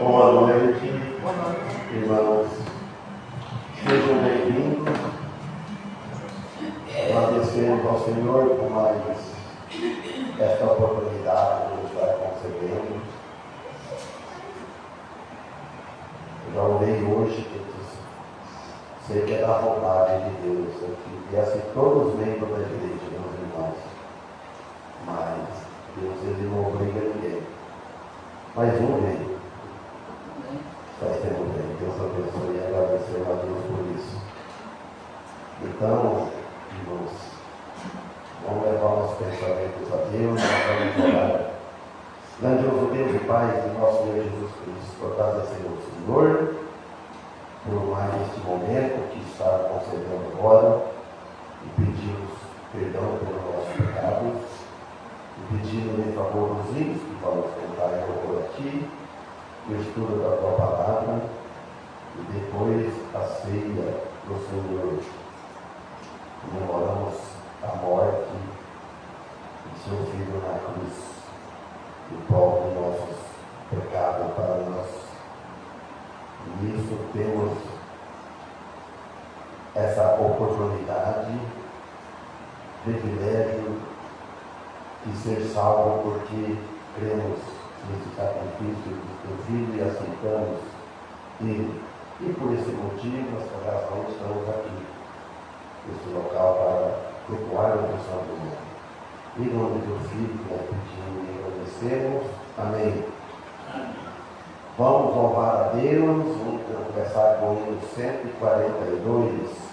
Boa noite, irmãos. Sejam bem-vindos. Agradecemos ao Senhor por mais esta oportunidade que nos está concedendo. Eu já orei hoje, sei que é da vontade de Deus, que viessem todos os membros da igreja, meus irmãos. Mas Deus, ele não obriga ninguém. Mas um veio. Vai ser um bem. Deus abençoe e agradecemos a Deus por isso. Então, irmãos, vamos levar nossos pensamentos a Deus, vamos orar. Grandioso Deus e Pai de nosso Senhor Jesus Cristo, agradecemos ao Senhor por mais este momento que está concedendo agora e pedimos perdão pelos nossos pecados e pedimos em favor dos hinos que vamos cantar em louvor a Ti, o estudo da Tua Palavra e depois a ceia do Senhor. Comemoramos a morte de Seu Filho na cruz, em prol de nossos pecados para nós. E isso temos essa oportunidade, privilégio de ser salvo porque cremos nesse sacrifício do Teu Filho e aceitamos Ele. E por esse motivo, essa razão, estamos aqui, nesse local, para cultuar o Teu Santo Nome. Em nome do Teu Filho, que nós pedimos e agradecemos. Amém. Vamos louvar a Deus. Vamos começar com o hino 142.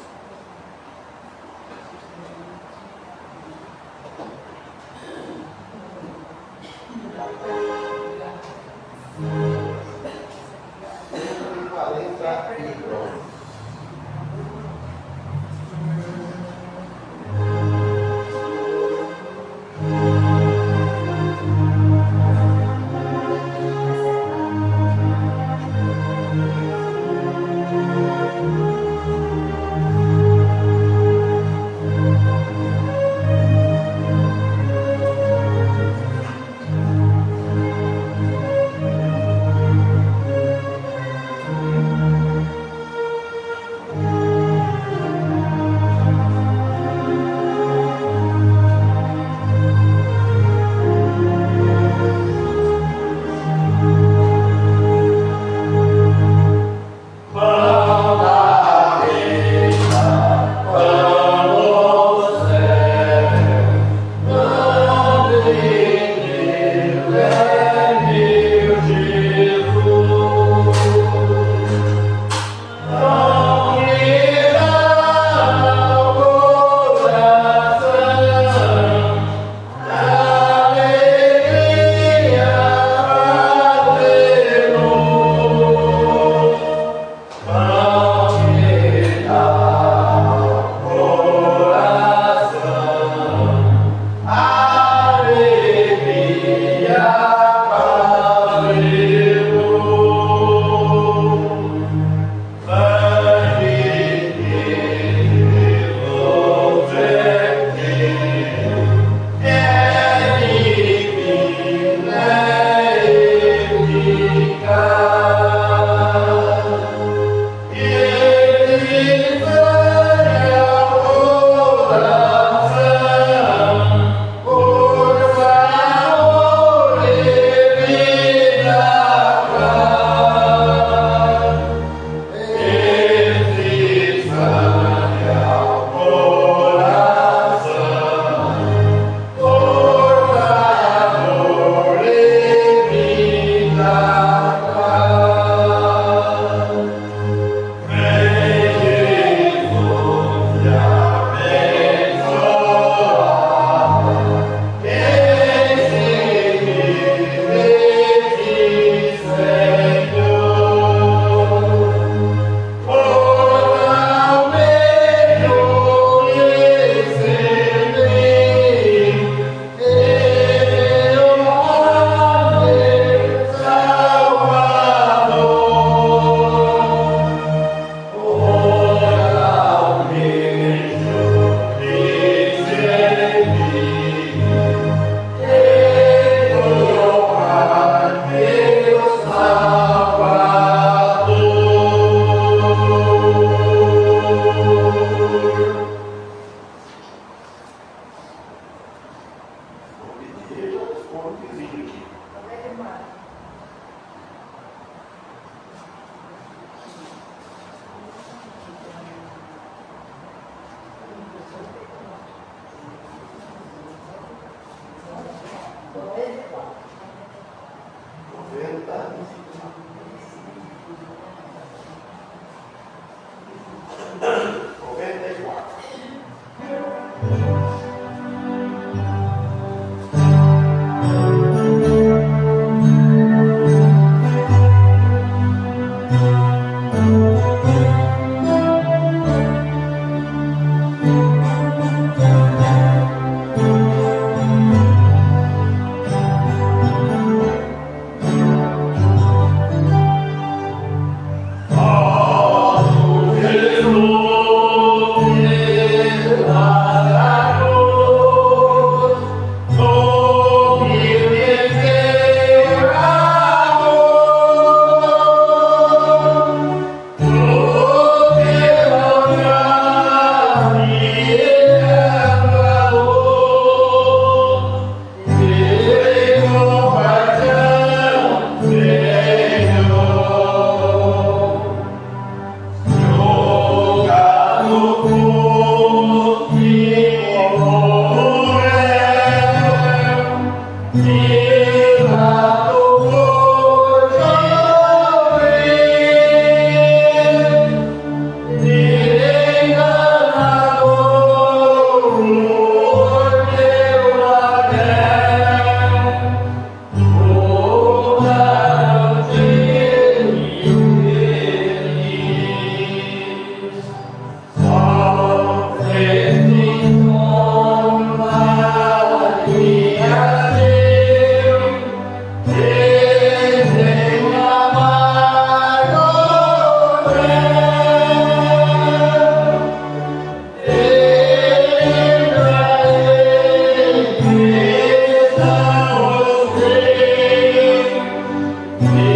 Deus.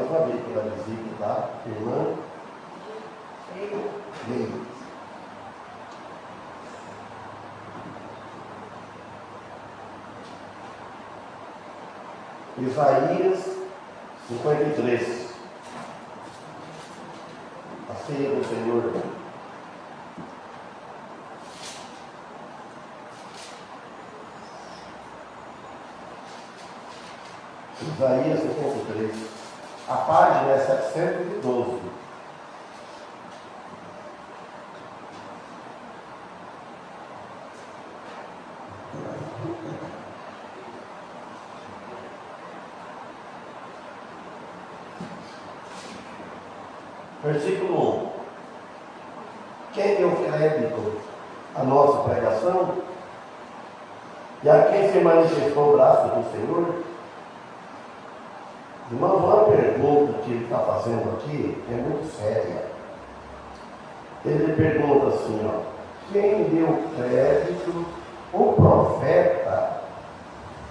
alfabeto que ela dizia que está, Fernando. Leia. Isaías 53. A ceia do Senhor. Isaías 53. A página é 712. Versículo 1. Quem deu crédito à nossa pregação e a quem se manifestou o braço do Senhor? Irmãos, uma pergunta que ele está fazendo aqui é muito séria. Ele pergunta assim, ó, quem deu crédito, o profeta,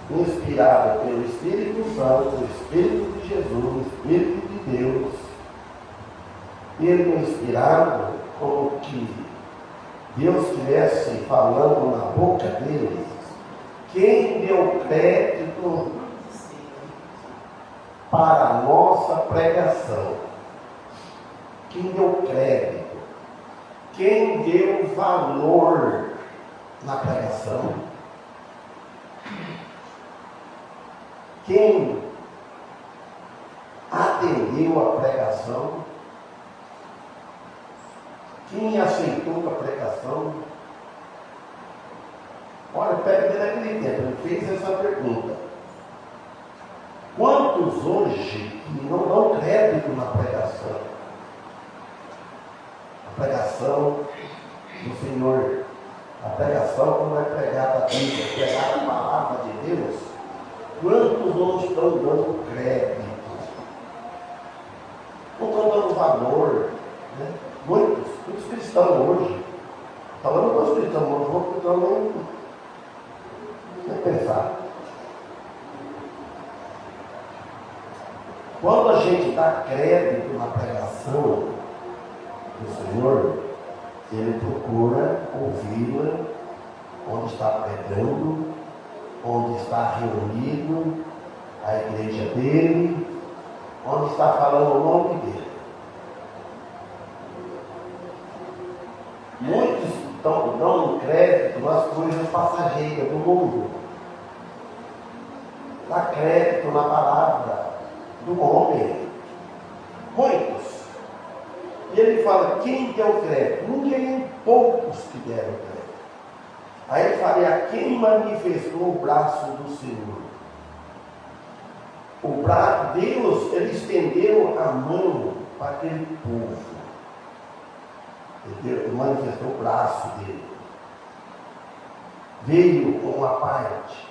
inspirado pelo Espírito Santo, o Espírito de Jesus, o Espírito de Deus, ele inspirado como que Deus estivesse falando na boca deles. Quem deu crédito para a nossa pregação? Quem deu crédito? Quem deu valor na pregação? Quem atendeu a pregação? Quem aceitou a pregação? Olha, pega desde aquele tempo, ele fez essa pergunta. Quantos hoje não dão crédito na pregação? A pregação do Senhor, a pregação quando é pregada a Bíblia, pregada a palavra de Deus, quantos não estão dando crédito? Não estão dando valor, né? Muitos cristãos hoje, falando com os cristãos, não vou cristão nem pensar. Quando a gente dá crédito na pregação do Senhor, ele procura ouvi-la onde está pregando, onde está reunido a igreja dele, onde está falando o nome dele. Muitos dão crédito nas coisas passageiras do mundo. Dá crédito na palavra do homem. Muitos. E ele fala, quem deu crédito? Ninguém, poucos que deram crédito. Aí ele fala, e a quem manifestou o braço do Senhor? O braço, Deus, ele estendeu a mão para aquele povo. Ele manifestou o braço dele. Veio com uma parte.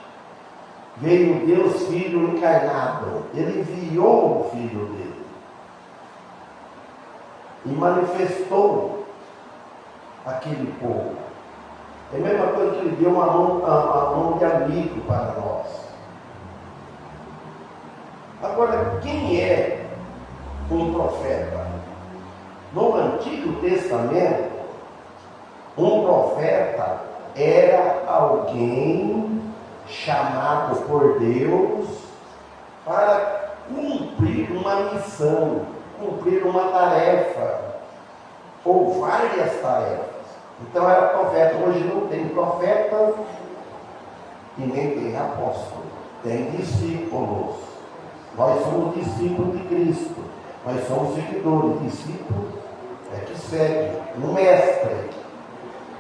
Veio Deus Filho encarnado. Ele enviou o Filho dele. E manifestou aquele povo. É a mesma coisa que ele deu uma mão de amigo para nós. Agora, quem é um profeta? No Antigo Testamento, um profeta era alguém chamado por Deus para cumprir uma missão, cumprir uma tarefa, ou várias tarefas. Então era profeta. Hoje não tem profeta e nem tem apóstolo, tem discípulos. Nós somos discípulos de Cristo, nós somos seguidores. Discípulo é que segue, um mestre.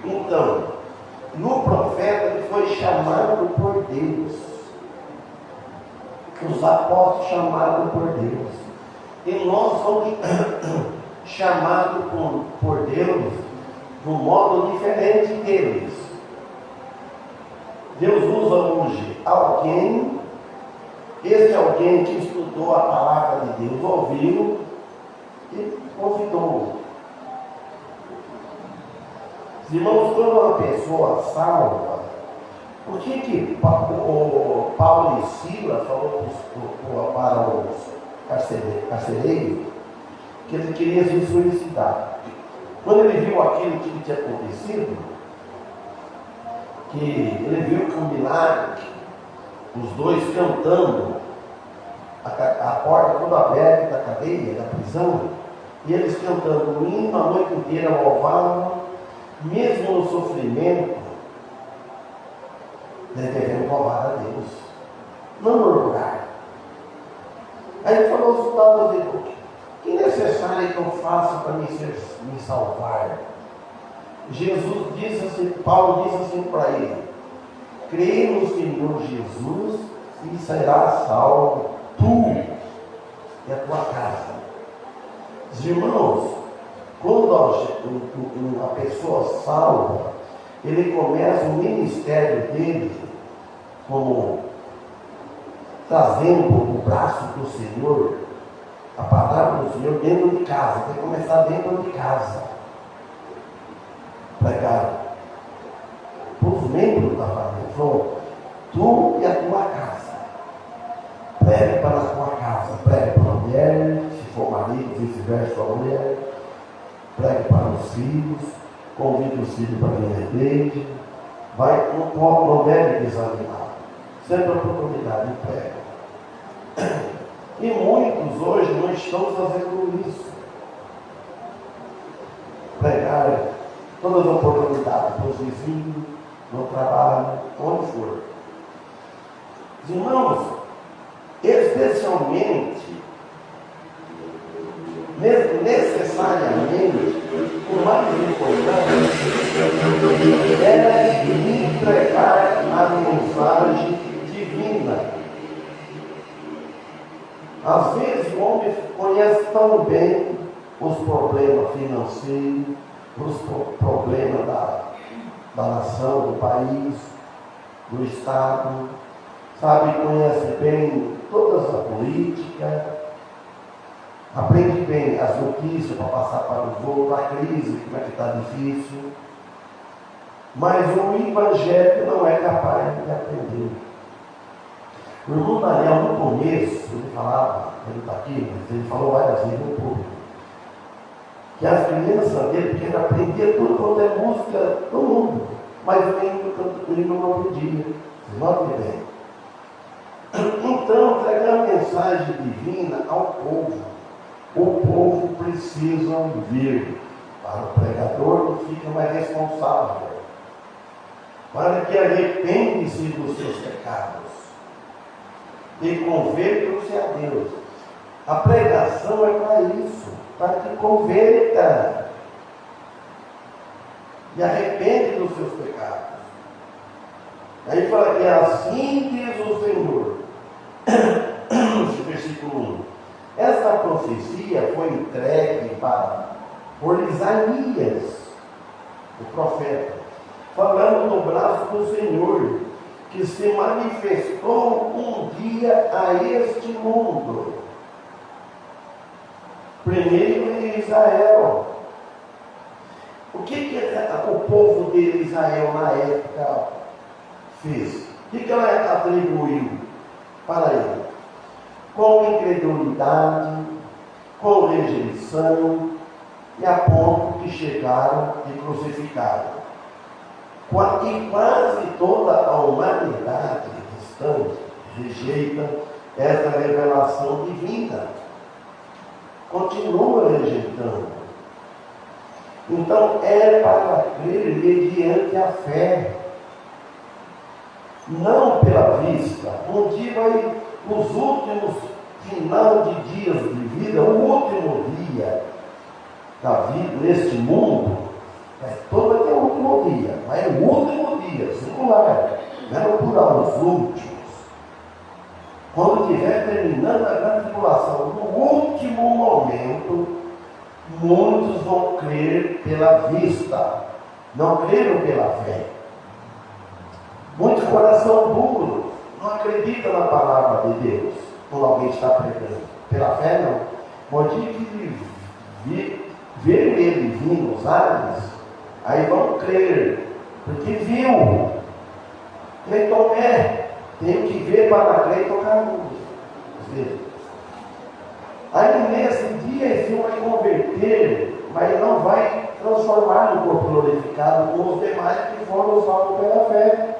Então, no profeta ele foi chamado por Deus. Os apóstolos chamados por Deus. E nós somos chamados por Deus de um modo diferente deles. Deus usa hoje alguém, esse alguém que estudou a palavra de Deus, ouviu e convidou. Irmãos, quando uma pessoa salva, por que Paulo e Silas falou para carcereiro, que ele queria se suicidar. Quando ele viu aquilo que tinha acontecido, que ele viu que um milagre, os dois cantando, a porta toda aberta da cadeia, da prisão, e eles cantando o hino a noite inteira, louvavam, mesmo no sofrimento, nós devemos louvar a Deus, não murmurar. Aí ele falou aos soldados dele: o que é necessário que eu faça para me salvar? Jesus disse assim, Paulo disse assim para ele: crê no Senhor Jesus e serás salvo, tu e a tua casa. Os irmãos, quando uma pessoa salva, ele começa o ministério dele como trazendo o braço do Senhor, a palavra do Senhor dentro de casa. Tem que começar dentro de casa. Pregar para os membros da família. Falou: tu e a tua casa. Pregue para a tua casa. Pregue para a mulher, se for marido, vice-versa para a mulher. Pregue para os filhos. Convide os filhos para vir à igreja. Vai, não deve desanimar. Sempre a oportunidade de prega. E muitos hoje não estão fazendo isso. Pregar todas as oportunidades para os vizinhos, no trabalho, onde for. Irmãos, especialmente, necessariamente, o mais importante é entregar a mensagem divina. Às vezes o homem conhece tão bem os problemas financeiros, os problemas da nação, do país, do Estado, sabe, conhece bem toda essa política, aprende bem as notícias para passar para os outros, a crise, como é que está difícil, mas o Evangelho não é capaz de aprender. O irmão Daniel, no começo, ele falava, ele está aqui, mas ele falou várias vezes no público, que as crianças dele, porque ele aprendia tudo quanto é música do mundo, mas ele não aprendia. Vocês notem bem. Então, entregar a mensagem divina ao povo. O povo precisa vir. Para o pregador não fica mais responsável. Para que arrepende-se dos seus pecados e convertam-se a Deus. A pregação é para isso, para que converta e arrepende dos seus pecados. Aí fala que assim diz o Senhor. Esse versículo 1. Essa profecia foi entregue por Isaías, o profeta, falando no braço do Senhor, que se manifestou um dia a este mundo. Primeiro em Israel. O que o povo de Israel na época fez? O que ela atribuiu para ele? Com incredulidade, com rejeição, e a ponto que chegaram e crucificaram. E quase toda a humanidade restante rejeita essa revelação divina. Continua rejeitando. Então é para crer mediante a fé, não pela vista. Um dia os últimos final de dias de vida, o último dia da vida neste mundo, todo vai ter o último dia, mas é o último dia, singular, não é no plural, os últimos. Quando estiver terminando a grande tribulação, no último momento, muitos vão crer pela vista, não creram pela fé. Muitos coração duro, não acreditam na palavra de Deus, quando alguém está pregando. Pela fé não. Pode ver ele vindo nos ares, aí vão crer, porque viu. Tomé, tenho que ver para crer e tocar a música. Aí nesse dia esse um vai converter, mas não vai transformar no corpo glorificado como os demais que foram salvos pela fé.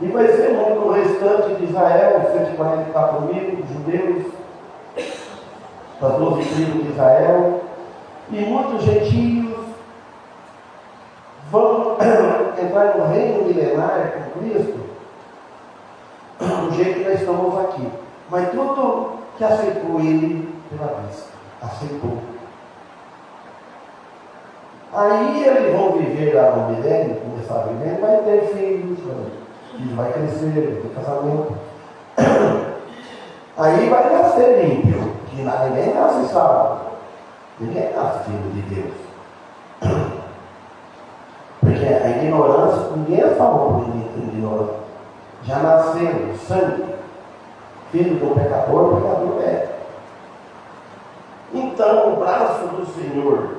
E vai ser muito o restante de Israel, 144 mil judeus, das 12 tribos de Israel, e muitos gentios vão entrar no reino milenar com Cristo, do jeito que nós estamos aqui. Mas tudo que aceitou ele pela vista, aceitou. Aí eles vão viver lá no milênio, começar a viver, vai ter filhos, vai crescer, vai ter casamento. Aí vai nascer ímpio, que ninguém nasce salvo. Ninguém nasce filho de Deus. Porque a ignorância, ninguém é salvo por ignorância. Já nasceu sangue, filho do pecador, pecador é. Então o braço do Senhor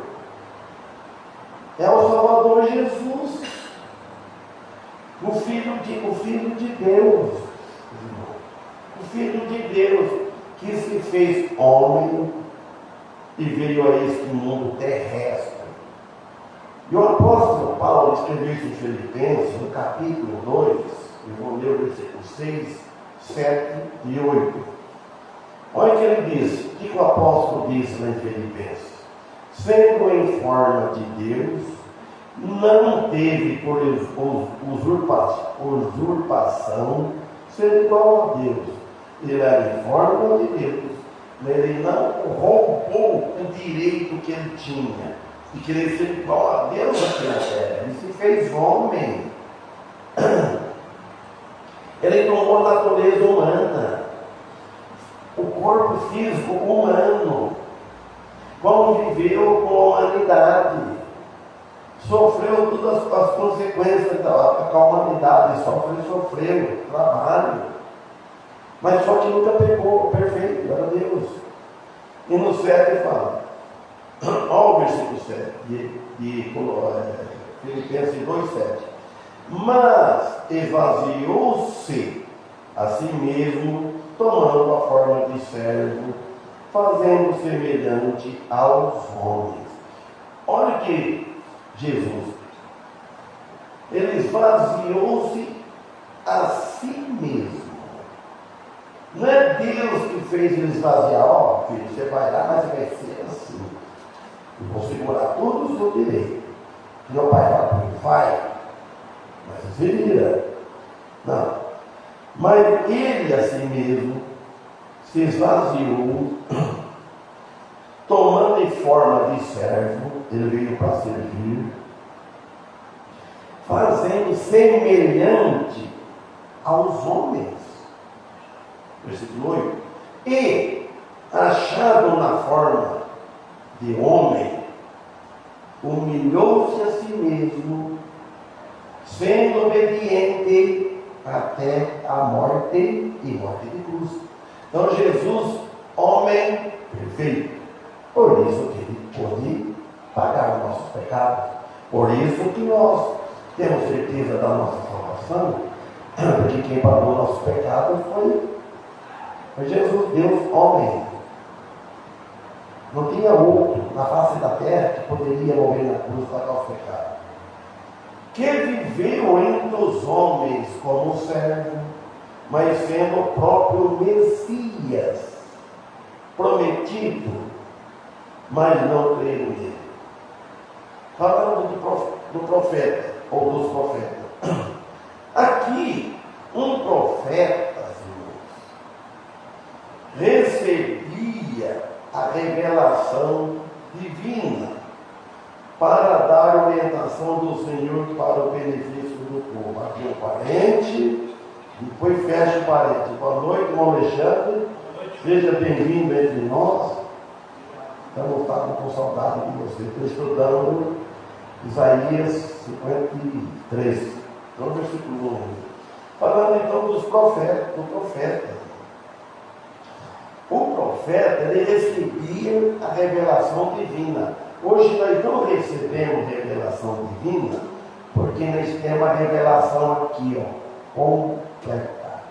é o Salvador Jesus, o Filho de Deus, o Filho de Deus que se fez homem e veio a este mundo terrestre. E o apóstolo Paulo escreveu isso em Filipenses, no capítulo 2, eu vou ler o versículo 6, 7 e 8. Olha o que ele diz, o que o apóstolo disse lá em Filipenses? Sendo em forma de Deus, não teve por usurpação ser igual a Deus. Ele era em forma de Deus, mas ele não roubou o direito que ele tinha de querer ser igual a Deus aqui na terra. Ele se fez homem. Ele tomou a natureza humana, o corpo físico humano, conviveu com a humanidade, sofreu todas as consequências que a humanidade sofreu, trabalho, mas só que nunca pecou, perfeito, era Deus. E no 7 fala, olha o versículo 7 de Filipenses 2,7. Mas esvaziou-se a si mesmo, tomando a forma de servo, fazendo semelhante aos homens. Olha que Jesus, ele esvaziou-se a si mesmo. Não é Deus que fez ele esvaziar. Ó, filho, você vai lá, mas vai ser assim. Eu vou segurar tudo o seu direito. Meu pai fala para mim, vai, mas você vira. Não. Mas ele a si mesmo se esvaziou, tomando em forma de servo, ele veio para servir, fazendo semelhante aos homens. Versículo 8. E, achado na forma de homem, humilhou-se a si mesmo, sendo obediente até a morte e morte de cruz. Então Jesus, homem perfeito, por isso que ele pôde pagar os nossos pecados, por isso que nós temos certeza da nossa salvação, porque quem pagou os nossos pecados foi Jesus, Deus, homem. Não tinha outro na face da terra que poderia morrer na cruz para pagar os pecados. Que viveu entre os homens como servo, mas sendo o próprio Messias prometido, mas não creio nele. Falando do profeta, ou dos profetas. Aqui, um profeta, recebia a revelação divina para dar orientação do Senhor para o benefício do povo. Aqui um parente, depois fecha o parente. Boa noite, irmão Alexandre. Seja bem-vindo entre nós. Estamos com saudade de você. Estou estudando Isaías 53, no versículo 1. Falando então dos profetas, do profeta. O profeta, ele recebia a revelação divina. Hoje nós não recebemos revelação divina, porque nós temos a revelação aqui, ó, completa,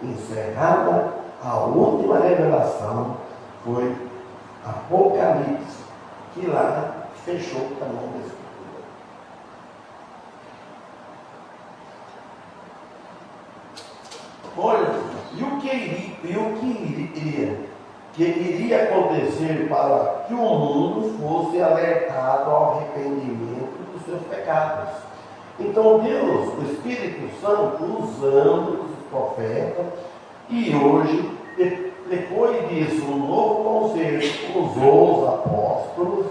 encerrada A última revelação foi Apocalipse, que lá fechou o canal da Escritura. Olha, e o que iria acontecer para que o mundo fosse alertado ao arrependimento dos seus pecados? Então Deus, o Espírito Santo, usando os profetas, e hoje, depois disso, um novo conselho usou os apóstolos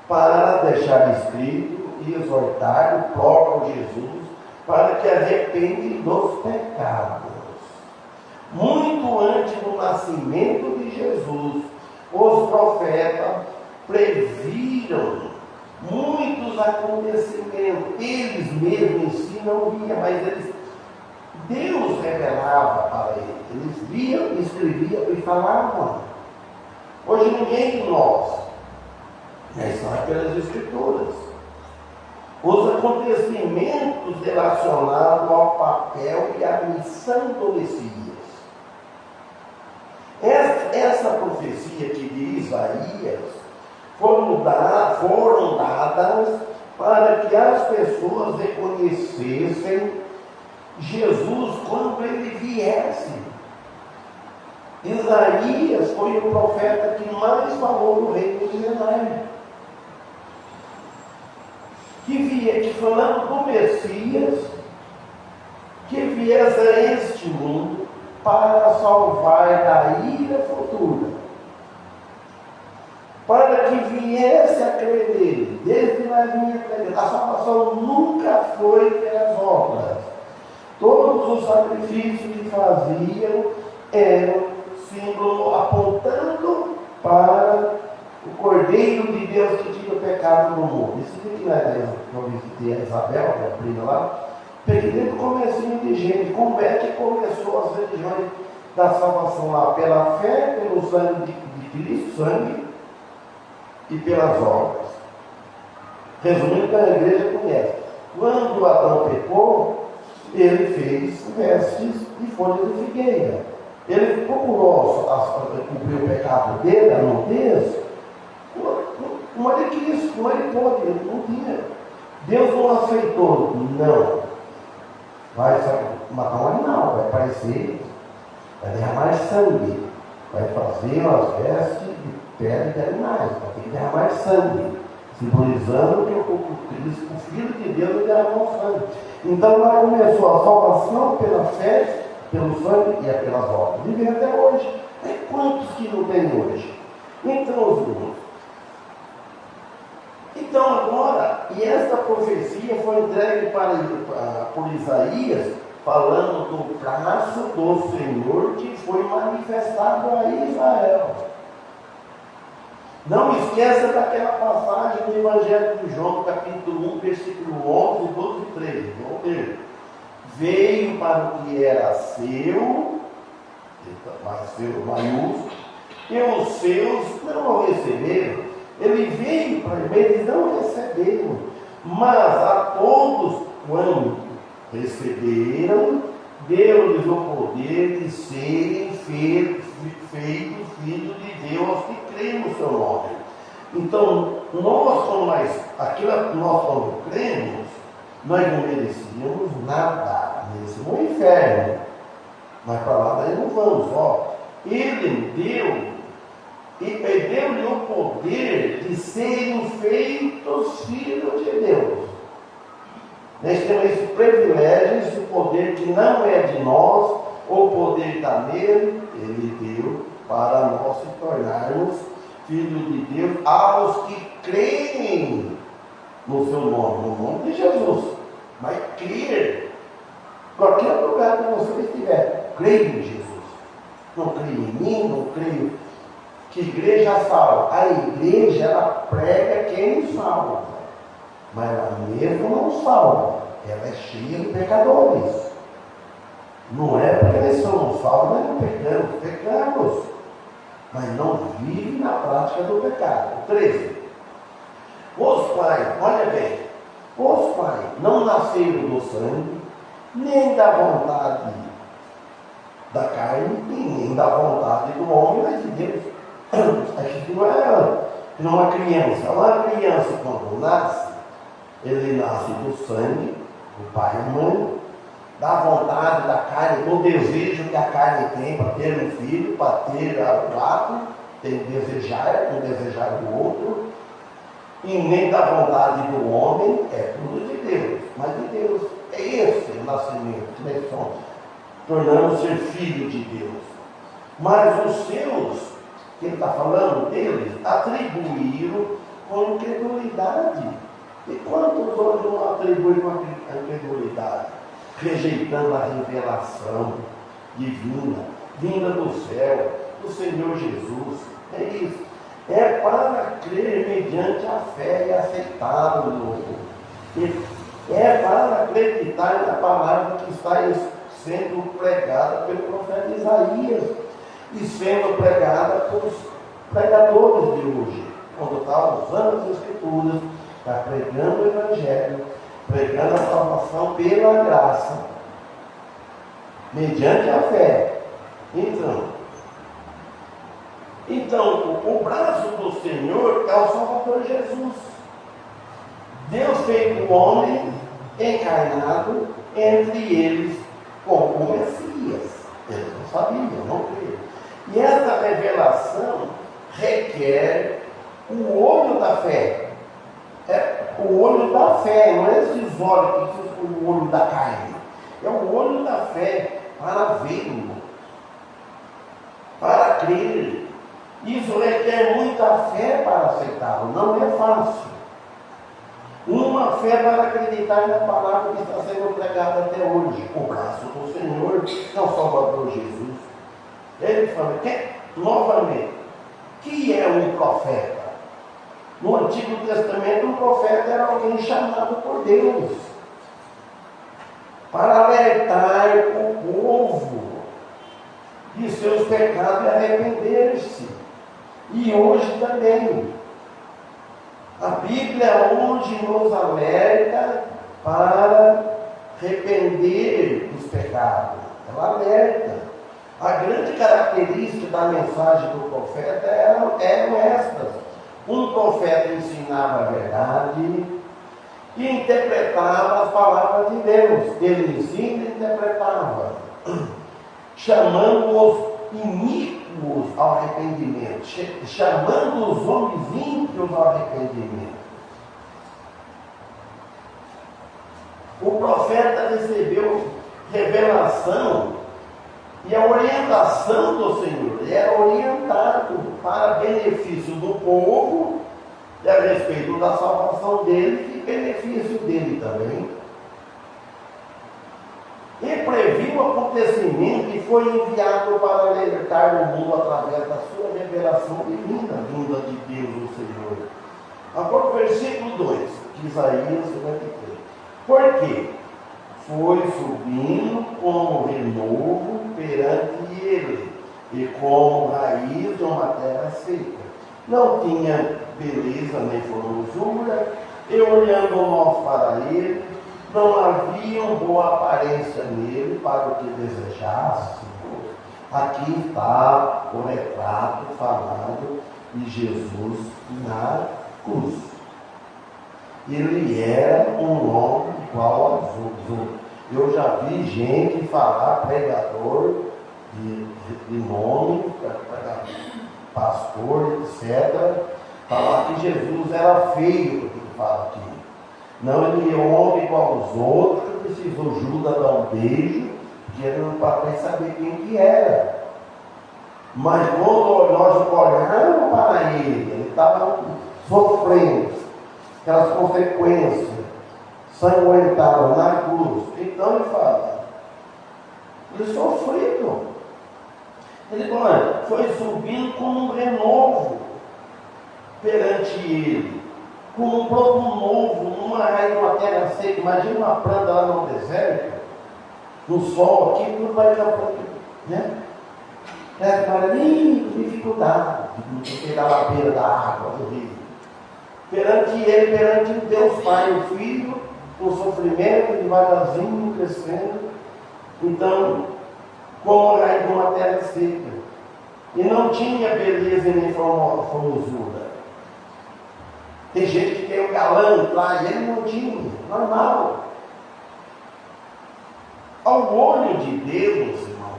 para deixar escrito e exortar o próprio Jesus para que arrependem dos pecados. Muito antes do nascimento de Jesus, os profetas previram muitos acontecimentos. Eles mesmos em si não viam, mas Deus revelava para eles. Eles viam, escreviam e falavam. Hoje ninguém de nós, mas são aquelas escrituras. Os acontecimentos relacionados ao papel e à missão do Messias. Essa profecia aqui de Isaías foram dadas para que as pessoas reconhecessem Jesus quando ele viesse. Isaías foi o profeta que mais falou do reino milenário. Que falando do Messias, que viesse a este mundo para salvar da ira futura, para que viesse a crer nele, desde na minha crença. A salvação nunca foi pelas obras. Todos os sacrifícios que faziam eram símbolo apontando para o Cordeiro de Deus que tira o pecado do mundo. Isso aqui não visitei a Isabel, que é a prima lá. Peguei dentro do comecinho de gente, como é que começou as religiões da salvação lá? Pela fé, pelo sangue de Cristo, sangue e pelas obras. Resumindo, que a igreja conhece. Quando Adão pecou, ele fez vestes de folha de figueira. Ele procurou cumprir o pecado dele, a nudez, como ele quis, como ele pôde, ele não tinha. Deus não aceitou, não. Vai matar um animal, vai aparecer, vai derramar sangue, vai fazer umas vestes de pele de animais, vai ter que derramar sangue, simbolizando que o Filho de Deus derramou sangue. Então lá começou a salvação pela fé, pelo sangue e pelas obras. E vem até hoje. Quantos que não tem hoje? Então, os irmãos. Então agora, e esta profecia foi entregue por Isaías, falando do braço do Senhor que foi manifestado a Israel. Não esqueça daquela passagem do Evangelho de João, capítulo 1, versículo 11, 12 e 13. Vamos ver. Veio para o que era seu, maiúsculo, e os seus não o receberam. Ele veio para eles, não receberam, mas a todos quanto receberam, deu-lhes o poder de serem feitos filhos de Deus que creem no seu nome. Então, quando cremos, nós não merecíamos nada, merecíamos o inferno, mas para lá daí não vamos, Ele deu-lhe o poder de serem feitos filhos de Deus. Nós temos esse privilégio, esse poder que não é de nós, o poder está nele, ele deu para nós se tornarmos filhos de Deus aos que creem no seu nome, no nome de Jesus. Mas crer, qualquer lugar que você estiver, creio em Jesus. Não creio em mim, não creio. Que igreja salva? A igreja, ela prega quem salva, mas ela mesmo não salva. Ela é cheia de pecadores. Não é porque nós somos salvos, nós não pecamos, mas não vive na prática do pecado. 13. Os pais, olha bem, os pais não nasceram do sangue, nem da vontade da carne, carne e nem da vontade do homem, mas de Deus. A gente não é uma criança. Uma criança, quando nasce, ele nasce do sangue, do pai e mãe, da vontade da carne, do desejo que a carne tem para ter um filho, para ter o ato, tem que desejar, um desejar do outro, e nem da vontade do homem, é tudo de Deus, mas de Deus. É esse o nascimento, que nós somos, tornamos-se filho de Deus. Mas os seus, que ele está falando deles, atribuíram com incredulidade. E quantos hoje não atribuem com a incredulidade? Rejeitando a revelação divina, vinda do céu, do Senhor Jesus. É isso. É para crer mediante a fé e aceitá-lo. É para acreditar na palavra que está sendo pregada pelo profeta Isaías e sendo pregada pelos pregadores de hoje. Quando está usando as Escrituras, está pregando o Evangelho, pregando a salvação pela graça, mediante a fé. Então, o braço do Senhor é o Salvador Jesus. Deus fez o homem encarnado entre eles como o Messias. Eles não sabiam, não criam. E essa revelação requer o olho da fé. É o olho da fé, não é esses olhos que são o olho da carne. É o olho da fé para vê-lo, para crer. Isso requer muita fé para aceitá-lo, não é fácil. Uma fé para acreditar na palavra que está sendo pregada até hoje. O braço do Senhor é o Salvador Jesus. Ele fala, novamente, que é um profeta? No Antigo Testamento, um profeta era alguém chamado por Deus para alertar o povo de seus pecados e arrepender-se. E hoje também. A Bíblia hoje nos alerta para arrepender dos pecados. Ela alerta. A grande característica da mensagem do profeta eram estas. Um profeta ensinava a verdade e interpretava as palavras de Deus. Ele ensina e interpretava, chamando os iníquos ao arrependimento, chamando os homens ímpios ao arrependimento. O profeta recebeu revelação e a orientação do Senhor. Ele era orientado para benefício do povo e a respeito da salvação dele e benefício dele também. E previu o acontecimento e foi enviado para alertar o mundo através da sua revelação divina, vinda de Deus, o Senhor. Agora o versículo 2 de Isaías 53. Por quê? Foi subindo como renovo perante ele, e como raiz de uma terra seca. Não tinha beleza nem formosura, e olhando nós para ele, não havia boa aparência nele para o que desejasse. Aqui está o retrato falado de Jesus na cruz. Ele era um homem igual aos outros. Eu já vi gente falar, pregador de nome, pastor, etc., falar que Jesus era feio, porque ele fala aqui. Não, ele é um homem igual aos outros, que precisou Judas dar um beijo, porque ele não parece saber quem que era. Mas quando nós olhamos para ele estava sofrendo aquelas consequências, sanguentado na cruz. Então ele fala, ele sofreu. Ele foi subindo como um renovo perante ele, como um broto novo, numa raiz de uma terra seca. Imagina uma planta lá no deserto, no sol aqui, tudo vai ficar pronto, né? Para nem dificuldade de pegar a beira da água do rio. Perante ele, perante Deus Pai e o Filho, o sofrimento devagarzinho crescendo. Então, como raiz de uma terra seca. E não tinha beleza nem formosura. Tem gente que tem um galã lá e ele não tinha, normal. Ao olho de Deus, irmão,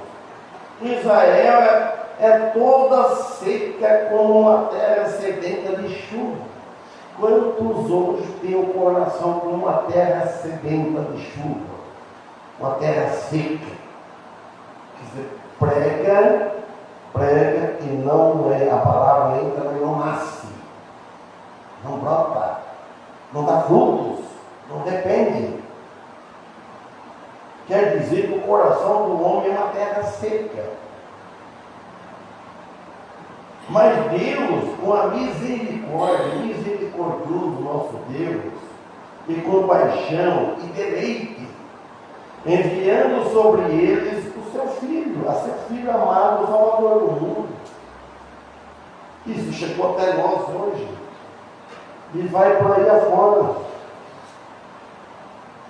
Israel é toda seca como uma terra sedenta de chuva. Quantos hoje têm o coração como uma terra sedenta de chuva? Uma terra seca. Que você prega e não é, a palavra entra, mas não nasce. Não brota. Não dá frutos. Não depende. Quer dizer que o coração do homem é uma terra seca. Mas Deus, com a misericórdia, misericordioso nosso Deus, e compaixão e deleite, enviando sobre eles o seu Filho, a seu Filho amado, o Salvador do mundo. Isso chegou até nós hoje. E vai por aí afora.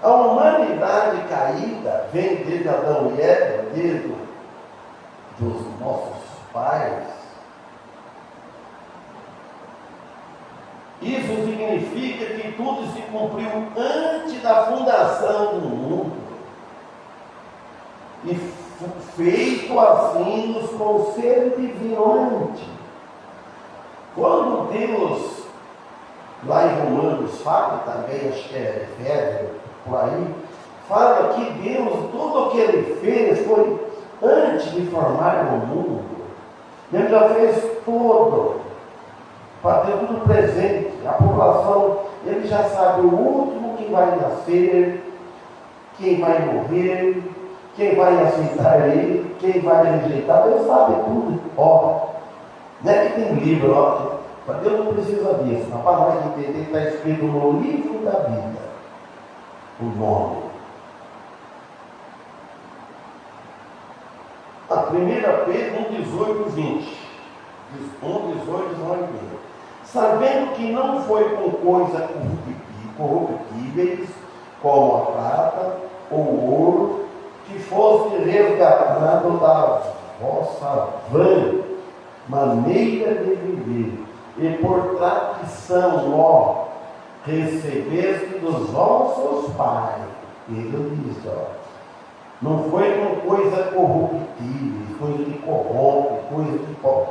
A humanidade caída vem desde Adão e Eva, desde os nossos pais. Isso significa que tudo se cumpriu antes da fundação do mundo. E feito assim nos conselhos divinos. Quando Deus, lá em Romanos, fala também, acho que é Efésios, por aí, fala que Deus, tudo o que Ele fez foi antes de formar o mundo. Ele já fez tudo, para ter tudo presente. A população, Ele já sabe o último que vai nascer, quem vai morrer, quem vai aceitar Ele, quem vai rejeitar. Deus sabe tudo. Ó, não é que tem livro, ó, mas Deus não precisa disso. A palavra que entender está escrito no livro da vida. O nome. A 1 Pedro 1:18-20. 1:18-19. Sabendo que não foi com coisas corruptíveis, como a prata ou o ouro, que foste resgatado da vossa vã maneira de viver, e por tradição, ó, recebeste dos vossos pais. Ele diz, ó, não foi com coisa corruptível, coisa que corrompe, coisa que pode,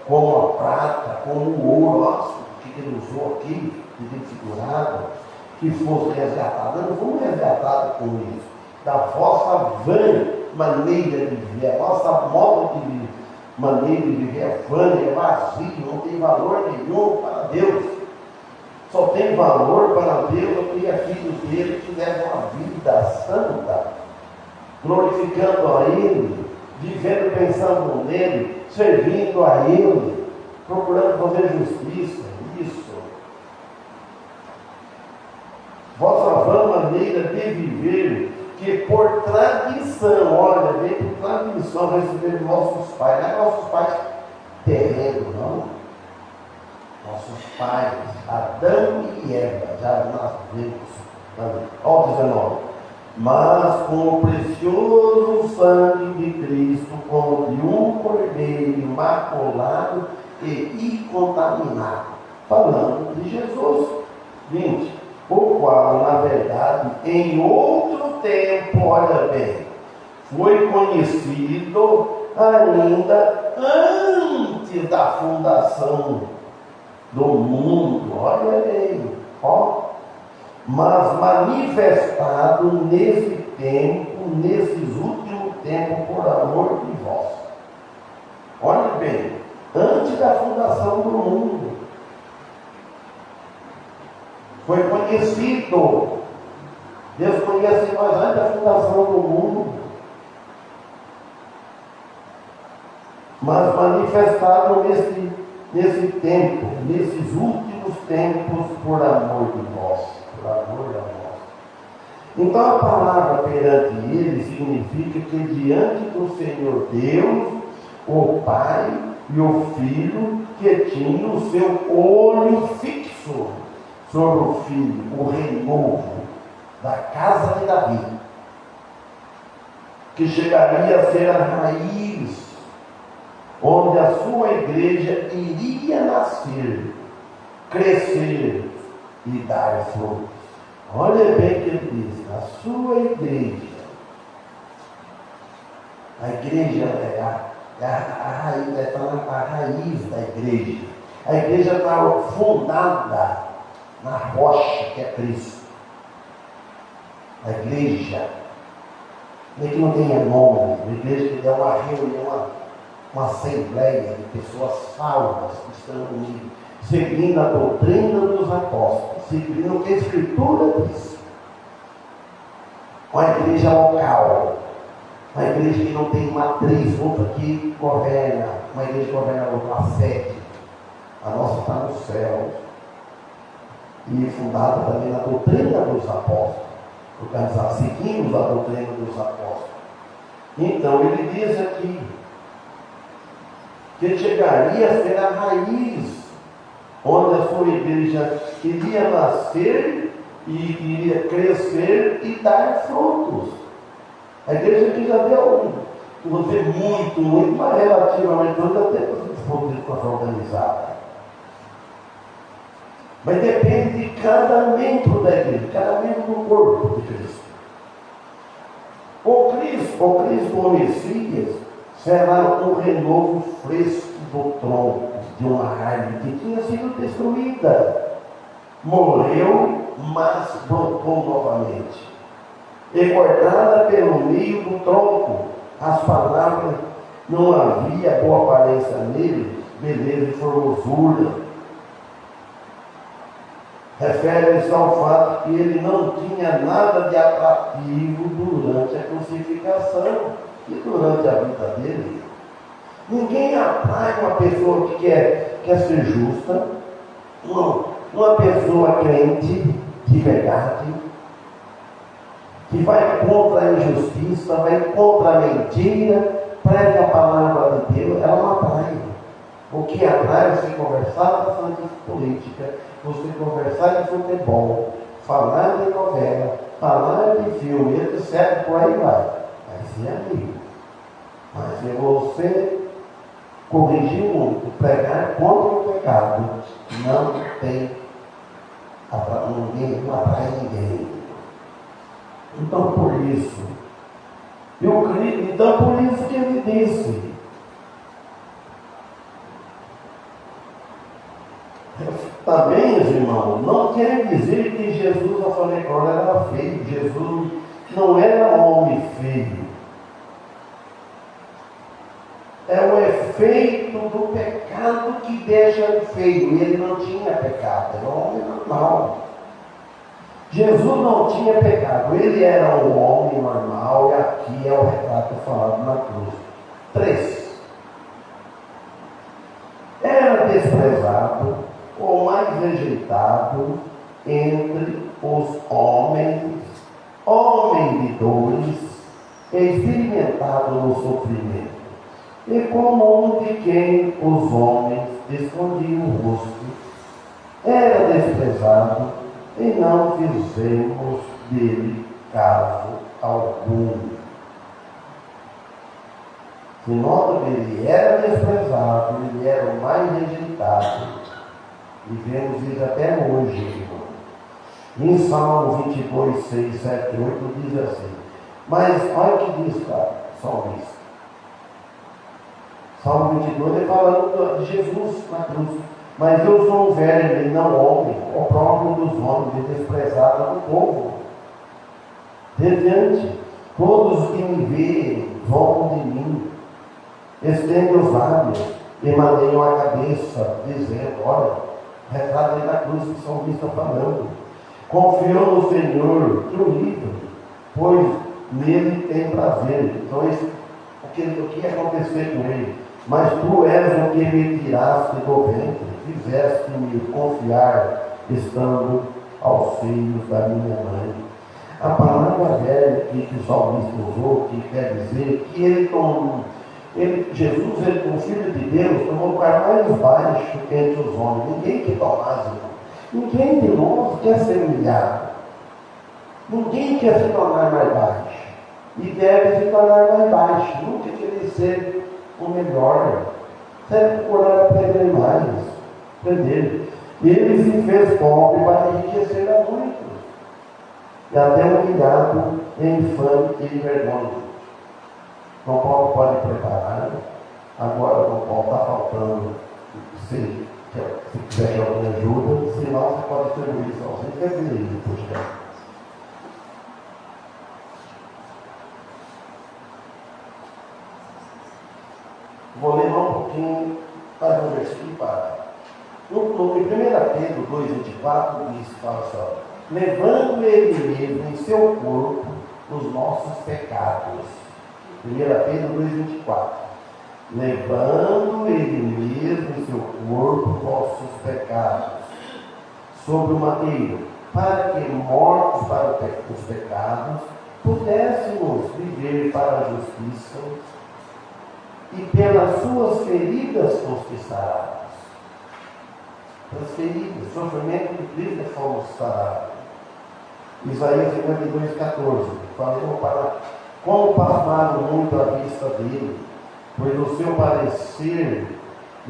como a prata, como o ouro. Nossa, o que ele usou aqui, de figurado, que fosse resgatado. Não fomos resgatados com isso. Da vossa vã maneira de viver, a nossa modo de viver, maneira de viver é vã, é vazio, não tem valor nenhum para Deus. Só tem valor para Deus o que é filho dele, que leva uma vida santa, glorificando a Ele, vivendo pensando nele, servindo a Ele, procurando fazer justiça. Isso. Vossa vã maneira de viver, que por tradição, olha, vem por tradição receber nossos pais. Não é nossos pais terrenos, não. Nossos pais, Adão e Eva, já nascemos. Olha o 19. Mas com o precioso sangue de Cristo, como de um cordeiro imaculado e incontaminado. Falando de Jesus. 20. O qual, na verdade, em outro tempo, olha bem, foi conhecido ainda antes da fundação do mundo. Olha bem, ó. Mas manifestado nesse tempo, nesses últimos tempos, por amor de vós. Olha bem, antes da fundação do mundo, foi conhecido. Deus conhece nós antes da fundação do mundo, mas manifestado nesse tempo, nesses últimos tempos, por amor de vós. Por amor de vós. Então a palavra perante ele significa que diante do Senhor Deus, o Pai e o Filho, que tinha o seu olho fixo sobre o Filho, o rei novo da casa de Davi, que chegaria a ser a raiz, onde a sua igreja iria nascer, crescer e dar frutos. Olha bem o que ele diz, a sua igreja. A igreja é a raiz da igreja. A igreja está fundada na rocha que é Cristo. A igreja, nem que não tenha nome, a igreja que é uma reunião, uma assembleia de pessoas salvas que estão unidas, seguindo a doutrina dos apóstolos, seguindo o que a Escritura diz. Uma igreja local, uma igreja que não tem matriz, outra que governa, uma igreja que governa outra sede. A nossa está no céu. E fundada também na doutrina dos apóstolos. Organizada, seguimos a doutrina dos apóstolos. Então ele diz aqui que ele chegaria a ser a raiz, onde a sua igreja iria nascer e iria crescer e dar frutos. A igreja que já deu, vou dizer muito, mas relativamente toda até frutos organizada. Mas depende de cada membro da igreja, cada membro do corpo de Cristo. O Cristo, o Messias, será um renovo fresco do tronco de uma árvore que tinha sido destruída. Morreu, mas brotou novamente. E cortada pelo meio do tronco, as palavras, não havia boa aparência nele, beleza e formosura. Refere-se ao fato que ele não tinha nada de atrativo durante a crucificação e durante a vida dele. Ninguém atrai uma pessoa que quer ser justa, uma pessoa crente de verdade, que vai contra a injustiça, vai contra a mentira, prega a palavra de Deus, ela não atrai. O que atrai é você conversar bastante de política, você conversar de futebol, falar de novela, falar de filme, etc. Por aí vai. Vai ser amigo. Mas se você corrigir muito, pregar contra o pecado, não atrai ninguém. Então por isso que ele disse, também, irmãos, não quer dizer que Jesus, eu falei agora, era feio. Jesus não era um homem feio. É o efeito do pecado que deixa ele feio. E ele não tinha pecado, era um homem normal. Jesus não tinha pecado, ele era um homem normal, e aqui é o retrato falado na cruz. 3. Era desprezado, ou mais rejeitado entre os homens de dores, experimentado no sofrimento, e como um de quem os homens escondiam o rosto. Era desprezado, e não fizemos dele caso algum. Se nota que ele era desprezado, ele era o mais rejeitado. E vemos isso até hoje, irmão. Em Salmo 22, 6, 7, 8 diz assim. Mas olha o que diz, cara, salmista. Salmo 22 ele falando de Jesus na cruz. Mas eu sou um velho e não homem, o próprio dos homens, e desprezado do povo. Diante, todos que me veem vão de mim, estendem os lábios e maneiam a cabeça, dizendo, olha, retrato aí da cruz que o salmista está falando. Confiou no Senhor, que o livre, pois nele tem prazer. Então, o que ia acontecer com ele? Mas tu és o que me tiraste do ventre, fizeste-me confiar, estando aos seios da minha mãe. A palavra velha que o salmista usou, que quer dizer que Jesus, como Filho de Deus, tomou o lugar mais baixo entre os homens. Ninguém quer tomar, ninguém de nós quer ser humilhado. Ninguém quer se tornar mais baixo. e deve se tornar mais baixo, nunca querer ser o melhor, sempre procurar aprender mais, aprender. Ele se fez pobre para enriquecer a muitos, e até humilhado, infame e vergonhoso. João Paulo pode preparar, agora João Paulo está faltando, se quiser que alguém ajuda, senão você pode distribuir sozinho, quer dizer isso, puxa. Vou ler um pouquinho, mais um versículo para. Em 1 Pedro 2,24 diz, fala só, levando ele mesmo em seu corpo os nossos pecados. 1 Pedro 2,24. Levando ele mesmo em seu corpo os nossos pecados sobre o madeiro, para que, mortos para os pecados, pudéssemos viver para a justiça, e pelas suas feridas foste sarados. Pelas feridas, sofrimento de Cristo fomos sarados. Isaías 52,14. Falou para como pasmaram muito à vista dele, pois o seu parecer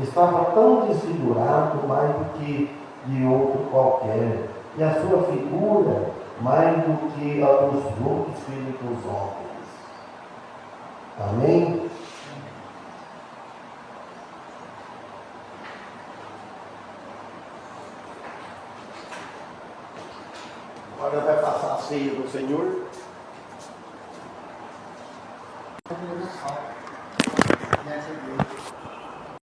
estava tão desfigurado mais do que de outro qualquer, e a sua figura mais do que a dos outros filhos dos homens. Amém? Agora vai passar a ceia do Senhor. Graças a Deus.